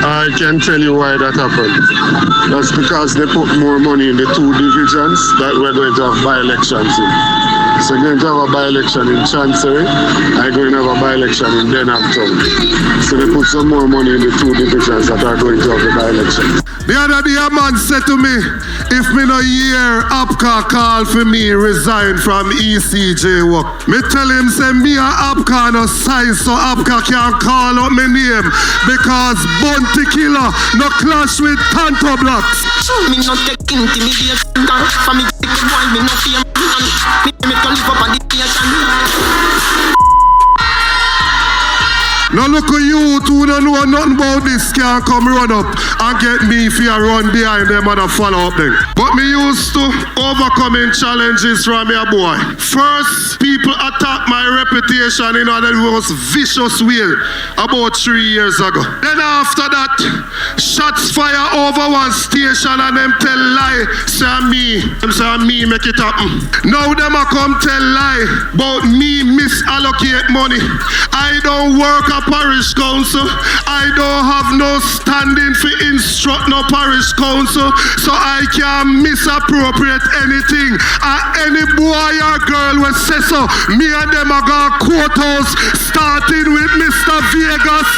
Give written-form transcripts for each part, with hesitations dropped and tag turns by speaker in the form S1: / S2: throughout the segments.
S1: I can tell you why that happened. That's because they put more money in the two divisions that we're going to have by-elections in. So we're going to have a by-election in Chancery, I'm going to have a by-election in Denhampton. So they put some more money in the two divisions that are going to have the by-election.
S2: The other day a man said to me, if me no hear Abka call for me resign from ECJ work. Me tell him say me and Abka no sign so Abka can't call out my name because Bounty Killer no clash with Tanto Blocks.
S3: Me no take intimidation for me take the boy me no fear me make live up on the nation.
S2: Now look at you two don't know nothing about this can't come run up and get me if you run behind them and follow up them. But me used to overcoming challenges from your boy. First, people attack my reputation in the most vicious way about 3 years ago. Then after that, shots fire over one station and them tell lie, say me. Them say me make it happen. Now them a come tell lie about me misallocate money. I don't work a parish council. I don't have no standing for instruct no parish council, so I can misappropriate anything. Any boy or girl will say so. Me and them are gonna courthouse starting with Mr. Vegas.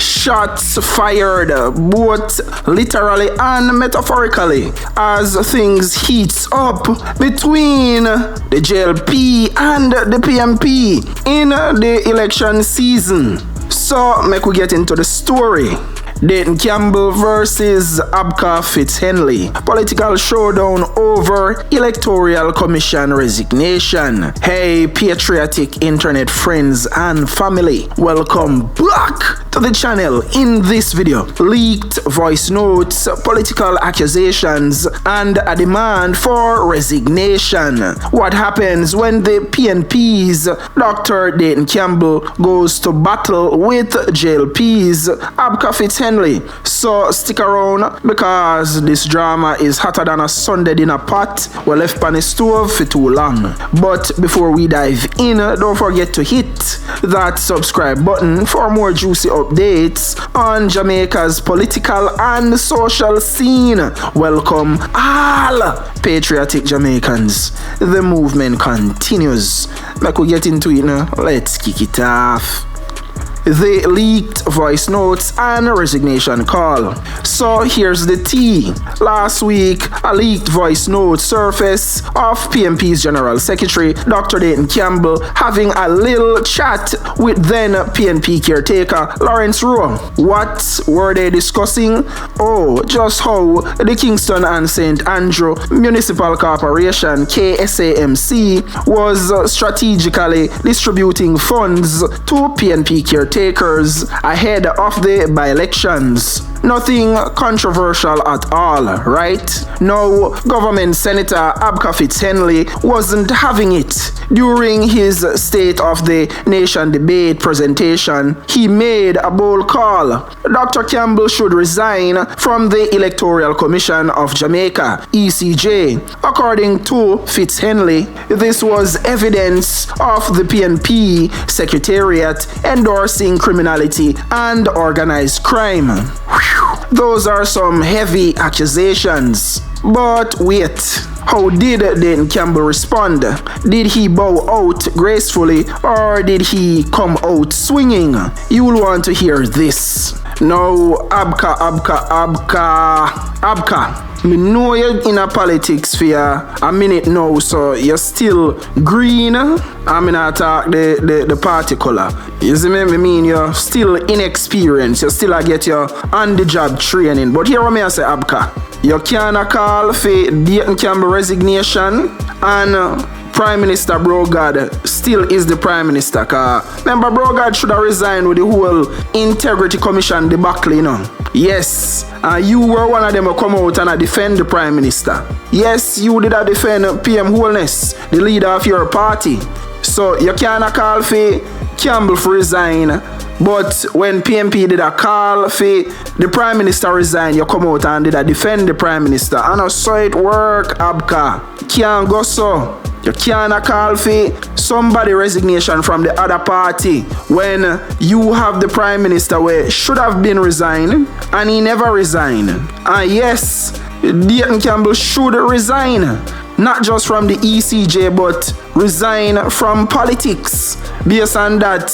S4: Shots fired, both literally and metaphorically, as things heats up between the JLP and the PNP in the election season. So, make we get into the story. Dayton Campbell versus Abka Fitz-Henley. Political showdown over Electoral Commission resignation. Hey, patriotic internet friends and family. Welcome back to the channel. In this video, leaked voice notes, political accusations, and a demand for resignation. What happens when the PNP's Dr. Dayton Campbell goes to battle with JLP's Abka Fitz-Henley? So stick around because this drama is hotter than a Sunday dinner pot we left on the stove for too long. But before we dive in, don't forget to hit that subscribe button for more juicy updates on Jamaica's political and social scene. Welcome all patriotic Jamaicans. The movement continues. Make we get into it now. Let's kick it off. The leaked voice notes and resignation call. So here's the tea. Last week, a leaked voice note surfaced of PNP's General Secretary Dr. Dayton Campbell having a little chat with then-PNP caretaker Lawrence Rowe. What were they discussing? Oh, just how the Kingston and St. Municipal Corporation KSAMC was strategically distributing funds to PNP caretakers ahead of the by-elections. Nothing controversial at all, right? No, Government Senator Abka Fitz-Henley wasn't having it. During his State of the Nation debate presentation, he made a bold call. Dr. Campbell should resign from the Electoral Commission of Jamaica, ECJ. According to Fitz-Henley, this was evidence of the PNP secretariat endorsing criminality and organized crime. Those are some heavy accusations. But wait, how did Dayton Campbell respond? Did he bow out gracefully or did he come out swinging? You will want to hear this. Now, Abka. Me know you're in a politics for a minute now, so you're still green. I'm gonna talk the particular. You see me? I mean, you're still inexperienced. You still get your on-the-job training. But here what me I say, Abka. You can't call for Dayton Campbell resignation and Prime Minister Brogard still is the Prime Minister. Remember, Brogard should have resigned with the whole Integrity Commission debacle, you know. Yes, you were one of them who come out and defend the Prime Minister. Yes, you did defend PM Holness, the leader of your party. So you can't call for Campbell for resign. But when PNP did a call for the Prime Minister resign, you come out and did a defend the Prime Minister. And I saw it work, Abka. Can't go so. You can't call for somebody resignation from the other party when you have the Prime Minister where should have been resigned and he never resigned. And yes, Dayton Campbell should resign, not just from the ECJ but resign from politics based on that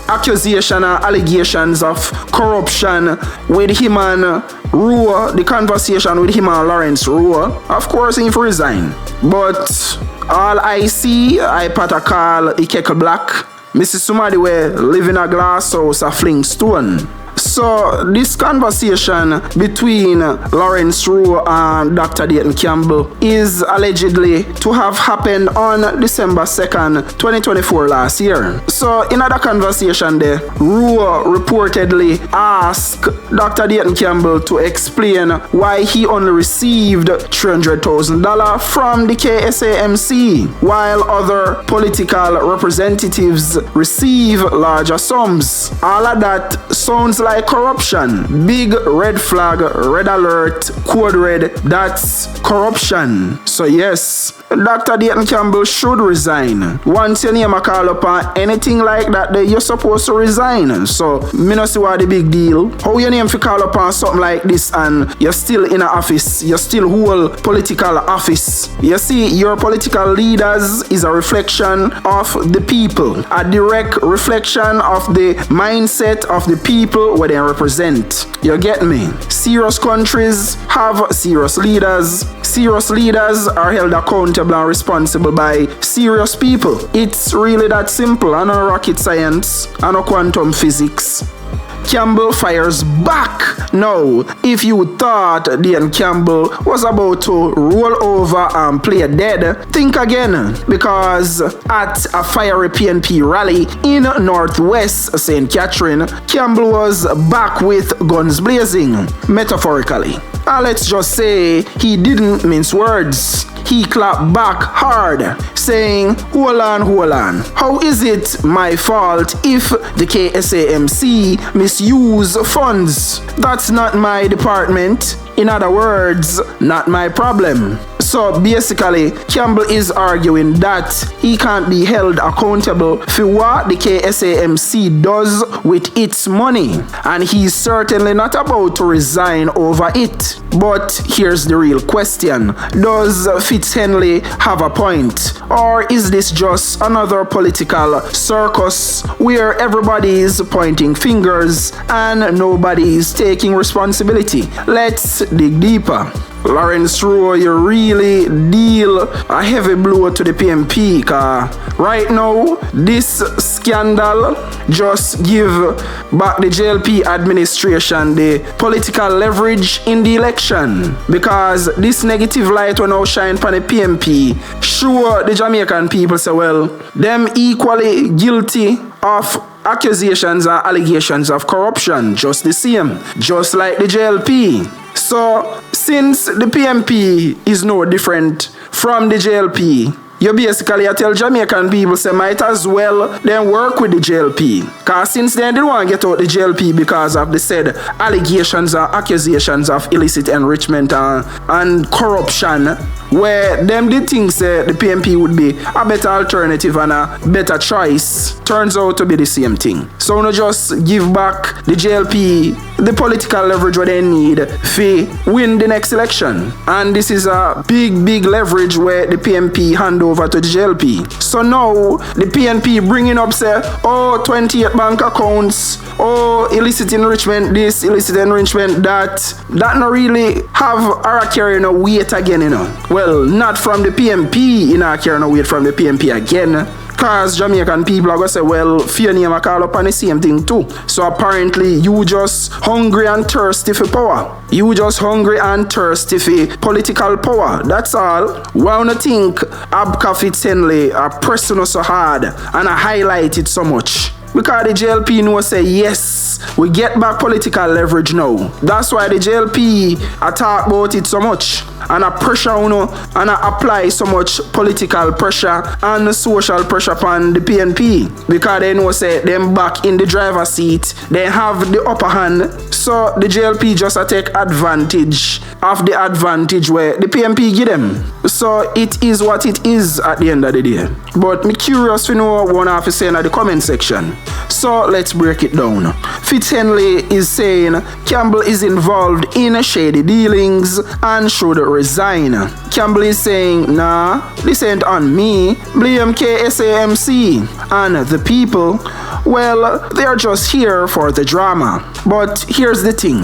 S4: accusation and allegations of corruption with him and Rowe, the conversation with him and Lawrence Rowe. Of course he resign. But all I see, I pat a call a keckle black. Mrs. Somebody where live in a glass house a fling stone. So this conversation between Lawrence Rowe and Dr. Dayton Campbell is allegedly to have happened on December 2nd, 2024 last year. So in another conversation there, Rowe reportedly asked Dr. Dayton Campbell to explain why he only received $300,000 from the KSAMC, while other political representatives receive larger sums. All of that sounds like corruption. Big red flag, red alert, code red, that's corruption. So yes, Dr. Dayton Campbell should resign. Once your name a call upon anything like that, then you're supposed to resign. So me no see what the big deal. How your name fi call upon something like this and you're still in a office, you're still hold political office. You see, your political leaders is a reflection of the people, a direct reflection of the mindset of the people where they represent. You get me? Serious countries have serious leaders. Serious leaders are held accountable and responsible by serious people. It's really that simple. I know rocket science, I know quantum physics. Campbell fires back. Now, if you thought Dayton Campbell was about to roll over and play dead, think again, because at a fiery PNP rally in Northwest St. Catherine, Campbell was back with guns blazing, metaphorically. Let's just say he didn't mince words. He clapped back hard, saying, hold on. How is it my fault if the KSAMC misuse funds? That's not my department. In other words, not my problem. So basically, Campbell is arguing that he can't be held accountable for what the KSAMC does with its money, and he's certainly not about to resign over it. But here's the real question. Does Fitz-Henley have a point? Or is this just another political circus where everybody is pointing fingers and nobody is taking responsibility? Let's dig deeper. Lawrence Rowe, you really deal a heavy blow to the PNP, cause right now, this scandal just give back the JLP administration the political leverage in the election, because this negative light will now shine upon the PNP. Sure, the Jamaican people say, well, them equally guilty of accusations and allegations of corruption, just the same, just like the JLP. So, since the PNP is no different from the JLP, you basically tell Jamaican people say might as well then work with the JLP. Cause since then they don't want to get out the JLP because of the said allegations or accusations of illicit enrichment and corruption, where them did think say the PNP would be a better alternative and a better choice. Turns out to be the same thing. So no just give back the JLP the political leverage what they need to win the next election. And this is a big leverage where the PNP hand over to the JLP. So now the PNP bringing up say, oh, 28 bank accounts, oh, illicit enrichment this, illicit enrichment that not really have our carrying no weight again, you know. Well, not from the PNP in our carrying no weight from the PNP again. Cause Jamaican people are gonna say, well, fear name I call up on the same thing too. So apparently you just hungry and thirsty for power. You just hungry and thirsty for political power. That's all. Why don't you think Abka Fitz-Henley are pressing us so hard and I highlight it so much? Because the JLP know say yes, we get back political leverage now. That's why the JLP talk about it so much. And a pressure and a apply so much political pressure and social pressure upon the PNP. Because they know say them back in the driver's seat, they have the upper hand. So the JLP just take advantage of the advantage where the PNP give them. So it is what it is at the end of the day. But me curious to know what one have to say in the comment section. So let's break it down. Fitz-Henley is saying Campbell is involved in shady dealings and should resign. Campbell is saying, nah, this ain't on me. Blame KSAMC and the people. Well, they're just here for the drama. But here's the thing.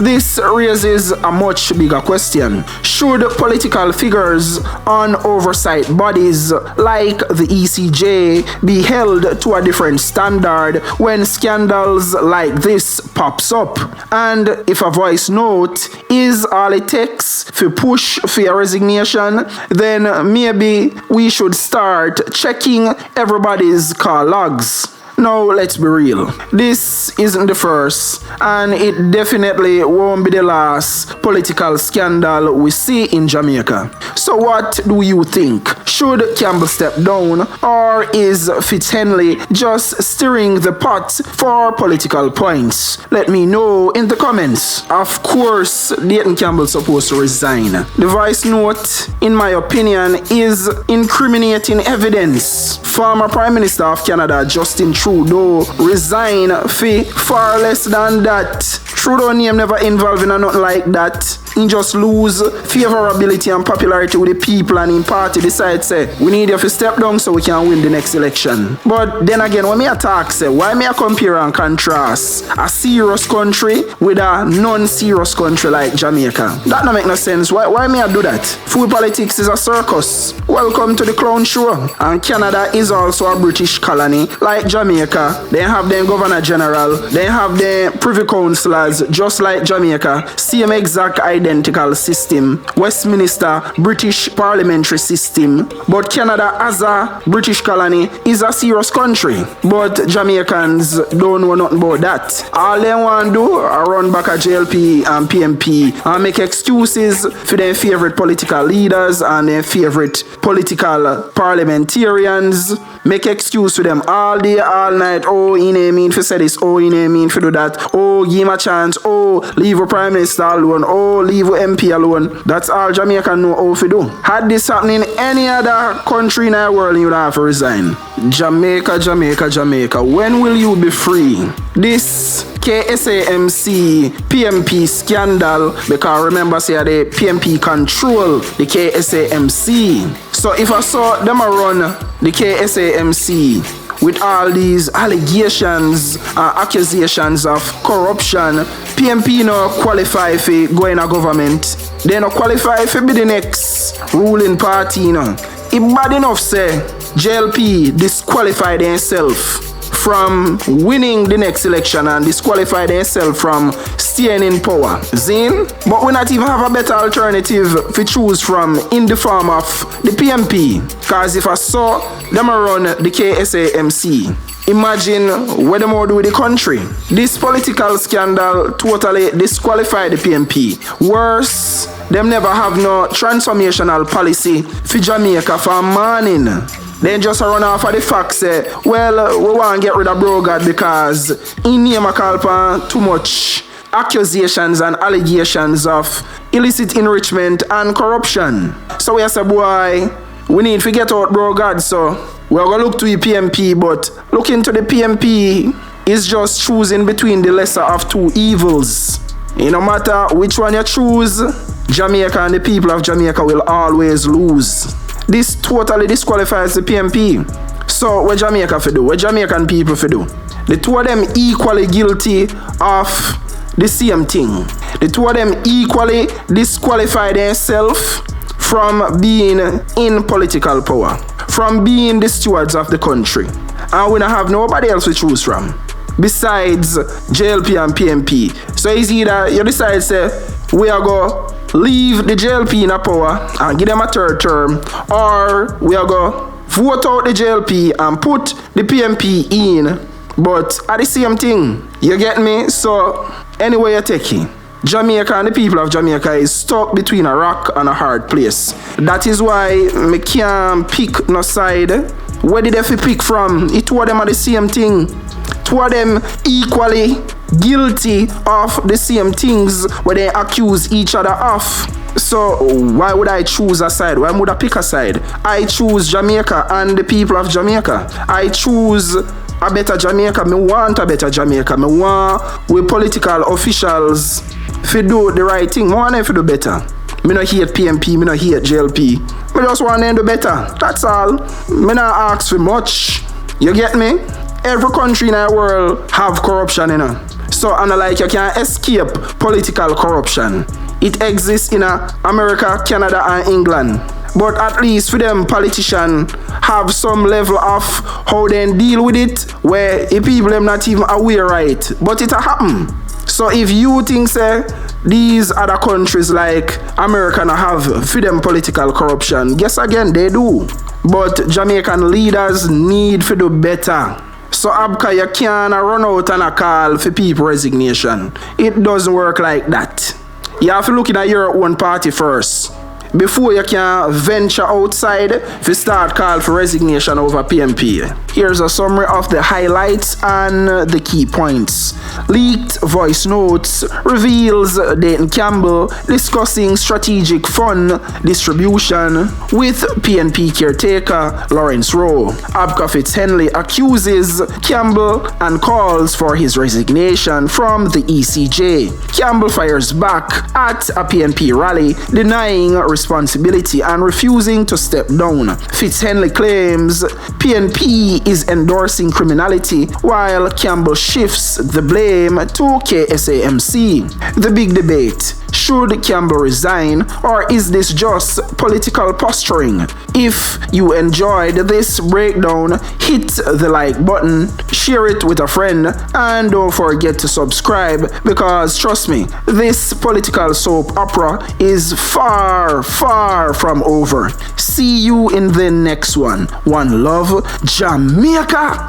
S4: This raises a much bigger question. Should political figures on oversight bodies like the ECJ be held to a different standard when scandals like this pops up? And if a voice note is all it takes to push for a resignation, then maybe we should start checking everybody's call logs. Now, let's be real. This isn't the first, and it definitely won't be the last political scandal we see in Jamaica. So what do you think? Should Campbell step down, or is Fitz-Henley just stirring the pot for political points? Let me know in the comments. Of course, Dayton Campbell supposed to resign. The voice note, in my opinion, is incriminating evidence. Former Prime Minister of Canada, Justin Trudeau, resigned for far less than that. Trudeau name never involved in a nothing like that. He just lose favorability and popularity with the people, and in party decide say we need you to step down so we can win the next election. But then again, when me attack say why me a compare and contrast a serious country with a non-serious country like Jamaica? That don't make no sense. Why me a do that? Food politics is a circus. Welcome to the clown show. And Canada is also a British colony like Jamaica. They have their governor general, they have their privy councillors just like Jamaica. Same exact identical system. Westminster, British parliamentary system. But Canada as a British colony is a serious country. But Jamaicans don't know nothing about that. All they want to do are run back a JLP and PNP and make excuses for their favorite political leaders and their favorite political parliamentarians. Make excuse to them all day, all night. Oh, he ain't mean for say this. Oh, he ain't mean for do that. Oh, give him a chance. Oh, leave a prime minister alone. Oh, leave a MP alone. That's all Jamaica know how to do. Had this happening in any other country in the world, you would have to resign. Jamaica, Jamaica, Jamaica. When will you be free? This KSAMC PNP scandal, because remember say the PNP control the KSAMC. So if I saw them run the KSAMC with all these allegations, accusations of corruption, PNP no qualify for go in a government. They no qualify for be the next ruling party, you know. It bad enough say JLP disqualified themselves from winning the next election and disqualify themselves from staying in power. Zin? But we not even have a better alternative to choose from in the form of the PNP. Because if I saw them run the KSAMC, imagine what them all do with the country. This political scandal totally disqualified the PNP. Worse, them never have no transformational policy for Jamaica for morning. Then just run off of the fact say, well, we want to get rid of Brogard because he name a call for too much accusations and allegations of illicit enrichment and corruption. So we say, boy, we need to get out Brogard, so we're going to look to the PNP, but looking to the PNP is just choosing between the lesser of two evils. No matter which one you choose, Jamaica and the people of Jamaica will always lose. This totally disqualifies the PNP. So what Jamaica for do? What Jamaican people for do? The two of them equally guilty of the same thing. The two of them equally disqualify themselves from being in political power, from being the stewards of the country. And we don't have nobody else to choose from besides JLP and PNP. So it's either you decide say we are going leave the JLP in a power and give them a third term, or we are going vote out the JLP and put the PNP in But at the same thing, you get me? So anyway you take it, Jamaica and the people of Jamaica is stuck between a rock and a hard place. That is why me can't pick no side. Where did they pick from? It two of them are the same thing. Two of them equally guilty of the same things where they accuse each other of. So why would I choose a side? Why would I pick a side? I choose Jamaica and the people of Jamaica. I choose a better Jamaica. Me want a better Jamaica. Me want with political officials to do the right thing. I want them to do better. Me not hate PNP, me not hate JLP. Me just want them to do better. That's all. Me not ask for much. You get me? Every country in the world have corruption, you know. So, and like you can't escape political corruption. It exists in America, Canada, and England. But at least for them, politicians have some level of how they deal with it, where the people them not even aware right. But it happen. So if you think say these other countries like America not have for them political corruption, guess again they do. But Jamaican leaders need to do better. So Abka, you can't run out and a call for people resignation. It doesn't work like that. You have to look at your own party first before you can venture outside to start call for resignation over PNP. Here's a summary of the highlights and the key points. Leaked voice notes reveals Dayton Campbell discussing strategic fund distribution with PNP caretaker Lawrence Rowe. Abka Fitz-Henley accuses Campbell and calls for his resignation from the ECJ. Campbell fires back at a PNP rally, denying responsibility and refusing to step down. Fitz-Henley claims PNP is endorsing criminality, while Campbell shifts the blame to KSAMC. The big debate: should Campbell resign, or is this just political posturing? If you enjoyed this breakdown, hit the like button, share it with a friend, and don't forget to subscribe, because trust me, this political soap opera is far, far from over. See you in the next one. One love, Jamaica!